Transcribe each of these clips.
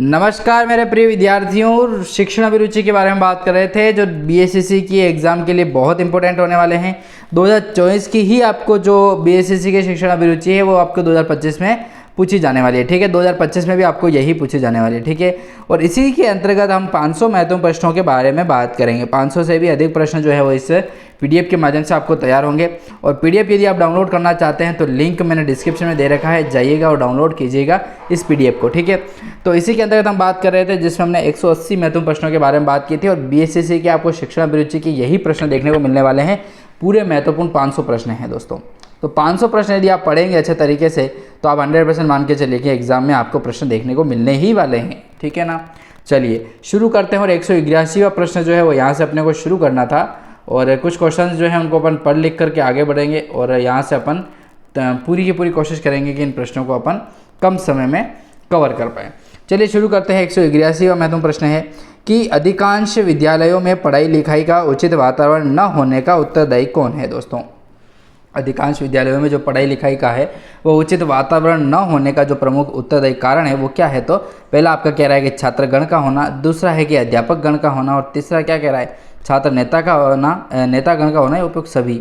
नमस्कार मेरे प्रिय विद्यार्थियों, शिक्षण अभिरुचि के बारे में बात कर रहे थे जो बीएसएससी की एग्ज़ाम के लिए बहुत इंपॉर्टेंट होने वाले हैं। 2024 की ही आपको जो बीएसएससी के शिक्षण अभिरुचि है वो आपको 2025 में पूछी जाने वाली है। ठीक है, 2025 में भी आपको यही पूछी जाने वाली है। ठीक है, और इसी के अंतर्गत हम 500 महत्वपूर्ण प्रश्नों के बारे में बात करेंगे। 500 से भी अधिक प्रश्न जो है वो इस पीडीएफ के माध्यम से आपको तैयार होंगे। और पीडीएफ यदि आप डाउनलोड करना चाहते हैं तो लिंक मैंने डिस्क्रिप्शन में दे रखा है, जाइएगा और डाउनलोड कीजिएगा इस पीडीएफ को। ठीक है, तो इसी के अंतर्गत हम बात कर रहे थे जिसमें हमने 180 महत्वपूर्ण प्रश्नों के बारे में बात की थी। और बीएसएससी के आपको शिक्षण अभिरुचि के यही प्रश्न देखने को मिलने वाले हैं। पूरे महत्वपूर्ण 500 प्रश्न हैं दोस्तों। तो 500 प्रश्न यदि आप पढ़ेंगे अच्छे तरीके से तो आप 100% मान के चलिए कि एग्जाम में आपको प्रश्न देखने को मिलने ही वाले हैं। ठीक है ना, चलिए शुरू करते हैं। और 181वां प्रश्न जो है वो यहाँ से अपने को शुरू करना था। और कुछ क्वेश्चंस जो है उनको अपन पढ़ लिख करके आगे बढ़ेंगे और यहाँ से अपन पूरी की पूरी कोशिश करेंगे कि इन प्रश्नों को अपन कम समय में कवर कर पाएँ। चलिए शुरू करते हैं। 181वां महत्वपूर्ण प्रश्न है कि अधिकांश विद्यालयों में पढ़ाई लिखाई का उचित वातावरण न होने का उत्तरदायी कौन है। दोस्तों, अधिकांश विद्यालयों में जो पढ़ाई लिखाई का है वो उचित वातावरण न होने का जो प्रमुख उत्तरदायी कारण है वो क्या है। तो पहला आपका कह रहा है कि छात्रगण का होना, दूसरा है कि अध्यापक गण का होना, और तीसरा क्या कह रहा है छात्र नेता का होना, नेतागण का होना, उपयुक्त सभी।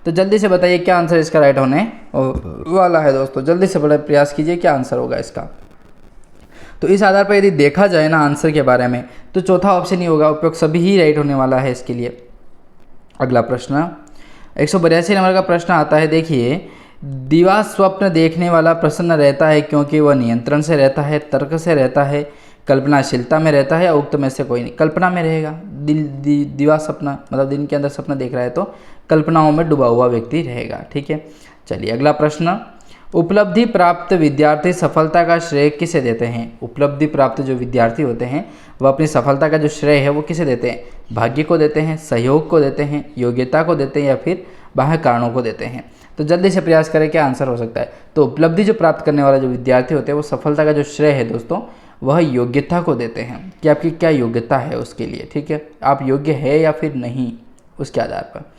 तो जल्दी से बताइए क्या आंसर इसका राइट होने वाला है। दोस्तों जल्दी से बड़ा प्रयास कीजिए क्या आंसर होगा इसका। तो इस आधार पर यदि देखा जाए ना आंसर के बारे में तो चौथा ऑप्शन ही होगा, उपयुक्त सभी ही राइट होने वाला है इसके लिए। अगला प्रश्न 182 नंबर का प्रश्न आता है। देखिए, दिवा स्वप्न देखने वाला प्रसन्न रहता है क्योंकि वह नियंत्रण से रहता है, तर्क से रहता है, कल्पनाशीलता में रहता है, या उक्त में से कोई नहीं। कल्पना में रहेगा। दिवा सपना मतलब दिन के अंदर सपना देख रहा है तो कल्पनाओं में डूबा हुआ व्यक्ति रहेगा। ठीक है, चलिए अगला प्रश्न, उपलब्धि प्राप्त विद्यार्थी सफलता का श्रेय किसे देते हैं। उपलब्धि प्राप्त जो विद्यार्थी होते हैं वह अपनी सफलता का जो श्रेय है वो किसे देते हैं। भाग्य को देते हैं, सहयोग को देते हैं, योग्यता को देते हैं, या फिर बाह्य कारणों को देते हैं। तो जल्दी से प्रयास करें क्या आंसर हो सकता है। तो उपलब्धि जो प्राप्त करने वाला जो विद्यार्थी होते हैं वो सफलता का जो श्रेय है दोस्तों वह योग्यता को देते हैं कि आपकी क्या योग्यता है उसके लिए। ठीक है, आप योग्य है या फिर नहीं उसके आधार पर।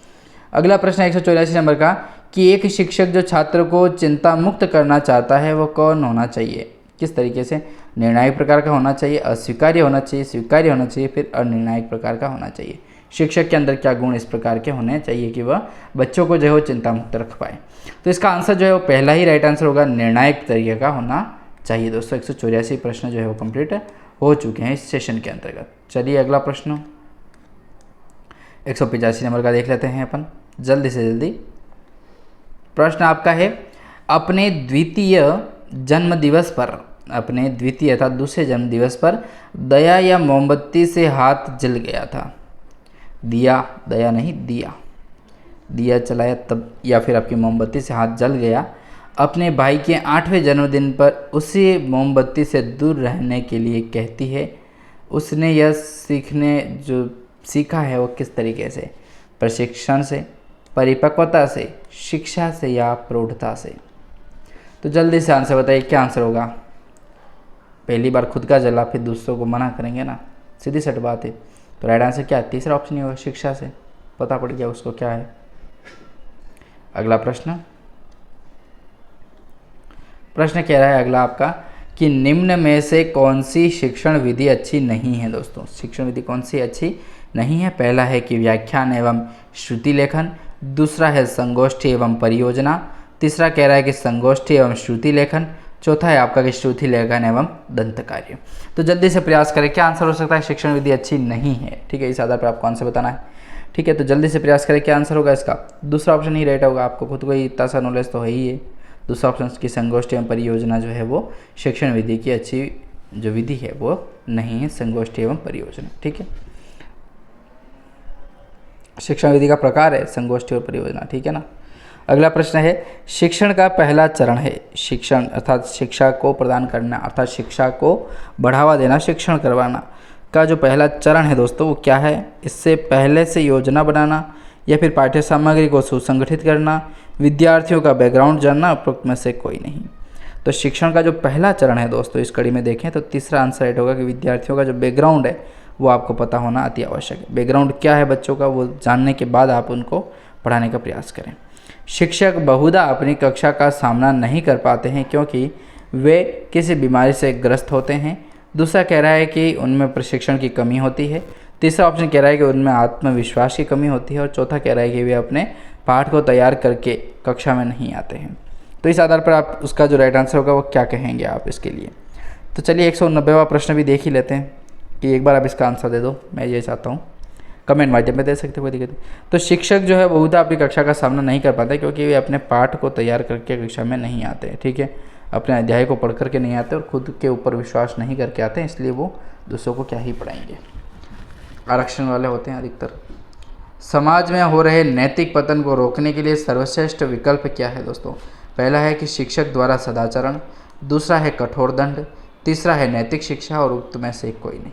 अगला प्रश्न 184 नंबर का कि एक शिक्षक जो छात्र को चिंता मुक्त करना चाहता है वो कौन होना चाहिए, किस तरीके से। निर्णायक प्रकार का होना चाहिए, अस्वीकार्य होना चाहिए, स्वीकार्य होना चाहिए, फिर अनिर्णायक प्रकार का होना चाहिए। शिक्षक के अंदर क्या गुण इस प्रकार के होने चाहिए कि वह बच्चों को जो है वो चिंता मुक्त रख पाए। तो इसका आंसर जो है वो पहला ही राइट आंसर होगा, निर्णायक तरीके का होना चाहिए। दोस्तों 184 प्रश्न जो है वो कंप्लीट हो चुके हैं इस सेशन के अंतर्गत। चलिए अगला प्रश्न 185 नंबर का देख लेते हैं अपन जल्दी से जल्दी। प्रश्न आपका है, अपने द्वितीय जन्मदिवस पर, अपने द्वितीय अर्थात दूसरे जन्मदिवस पर दया या मोमबत्ती से हाथ जल गया था। दिया, दया नहीं दिया, दिया चलाया तब, या फिर आपकी मोमबत्ती से हाथ जल गया। अपने भाई के 8वें जन्मदिन पर उसे मोमबत्ती से दूर रहने के लिए कहती है। उसने यह सीखा है वो किस तरीके से। प्रशिक्षण से, परिपक्वता से, शिक्षा से, या प्रौढ़ता से। तो जल्दी से आंसर बताइए क्या आंसर होगा। पहली बार खुद का जला फिर दूसरों को मना करेंगे ना, सीधी सट बात है। तो राइट आंसर क्या है, तीसरा ऑप्शन ही होगा, शिक्षा से। पता पड़ गया उसको क्या है। अगला प्रश्न कह रहा है अगला आपका कि निम्न में से कौन सी शिक्षण विधि अच्छी नहीं है। दोस्तों शिक्षण विधि कौन सी अच्छी नहीं है। पहला है कि व्याख्यान एवं श्रुति लेखन, दूसरा है संगोष्ठी एवं परियोजना, तीसरा कह रहा है कि संगोष्ठी एवं श्रुति लेखन, चौथा है आपका कि श्रुति लेखन एवं दंत कार्य। तो जल्दी से प्रयास करें क्या आंसर हो सकता है। शिक्षण विधि अच्छी नहीं है। ठीक है, इस आधार पर आपको आंसर बताना है। ठीक है, तो जल्दी से प्रयास करें क्या आंसर होगा इसका। दूसरा ऑप्शन ही राइट होगा। आपको खुद को ही इतना सा नॉलेज तो है ही है। दूसरा ऑप्शन की संगोष्ठी एवं परियोजना जो है वो शिक्षण विधि की अच्छी जो विधि है वो नहीं है, संगोष्ठी एवं परियोजना। ठीक है, शिक्षण विधि का प्रकार है संगोष्ठी और परियोजना। ठीक है ना। अगला प्रश्न है, शिक्षण का पहला चरण है। शिक्षण अर्थात शिक्षा को प्रदान करना, अर्थात शिक्षा को बढ़ावा देना, शिक्षण करवाना का जो पहला चरण है दोस्तों वो क्या है। इससे पहले से योजना बनाना, या फिर पाठ्य सामग्री को सुसंगठित करना, विद्यार्थियों का बैकग्राउंड जानना, उपरोक्त में से कोई नहीं। तो शिक्षण का जो पहला चरण है दोस्तों इस कड़ी में देखें तो तीसरा आंसर राइट होगा कि विद्यार्थियों का जो बैकग्राउंड है वो आपको पता होना अति आवश्यक है। बैकग्राउंड क्या है बच्चों का वो जानने के बाद आप उनको पढ़ाने का प्रयास करें। शिक्षक बहुधा अपनी कक्षा का सामना नहीं कर पाते हैं क्योंकि वे किसी बीमारी से ग्रस्त होते हैं, दूसरा कह रहा है कि उनमें प्रशिक्षण की कमी होती है। तीसरा ऑप्शन कह रहा है कि उनमें आत्मविश्वास की कमी होती है। और चौथा कह रहा है कि वे अपने पाठ को तैयार करके कक्षा में नहीं आते हैं। तो इस आधार पर आप उसका जो राइट आंसर होगा वो क्या कहेंगे आप इसके लिए। तो चलिए 190वां प्रश्न भी देख ही लेते हैं कि एक बार आप इसका आंसर दे दो, मैं ये चाहता हूँ। कमेंट माध्यम में दे सकते हो, कोई दिक्कत नहीं। तो शिक्षक जो है बहुधा अपनी कक्षा का सामना नहीं कर पाते क्योंकि वे अपने पाठ को तैयार करके कक्षा में नहीं आते हैं, ठीक है। अपने अध्याय को पढ़ करके नहीं आते और खुद के ऊपर विश्वास नहीं करके आते हैं, इसलिए वो दूसरों को क्या ही पढ़ाएंगे। आरक्षण वाले होते हैं अधिकतर। समाज में हो रहे नैतिक पतन को रोकने के लिए सर्वश्रेष्ठ विकल्प क्या है दोस्तों। पहला है कि शिक्षक द्वारा सदाचरण, दूसरा है कठोर दंड, तीसरा है नैतिक शिक्षा और उक्त में से कोई नहीं।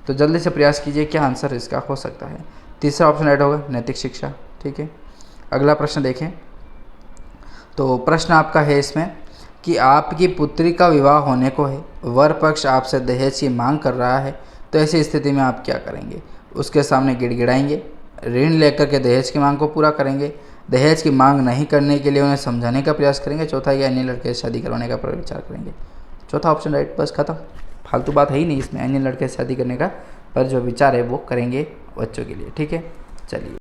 तो जल्दी से प्रयास कीजिए क्या आंसर इसका हो सकता है। तीसरा ऑप्शन राइट होगा, नैतिक शिक्षा, ठीक है। अगला प्रश्न देखें। तो प्रश्न आपका है इसमें कि आपकी पुत्री का विवाह होने को है, वर पक्ष आपसे दहेज की मांग कर रहा है, तो ऐसी स्थिति में आप क्या करेंगे। उसके सामने गिड़गिड़ाएंगे, ऋण लेकर के दहेज की मांग को पूरा करेंगे, दहेज की मांग नहीं करने के लिए उन्हें समझाने का प्रयास करेंगे, चौथा या अन्य लड़के से शादी करवाने का विचार करेंगे। चौथा ऑप्शन राइट, बस खत्म, फालतू बात है ही नहीं इसमें। अन्य लड़के से शादी करने का पर जो विचार है वो करेंगे बच्चों के लिए, ठीक है। चलिए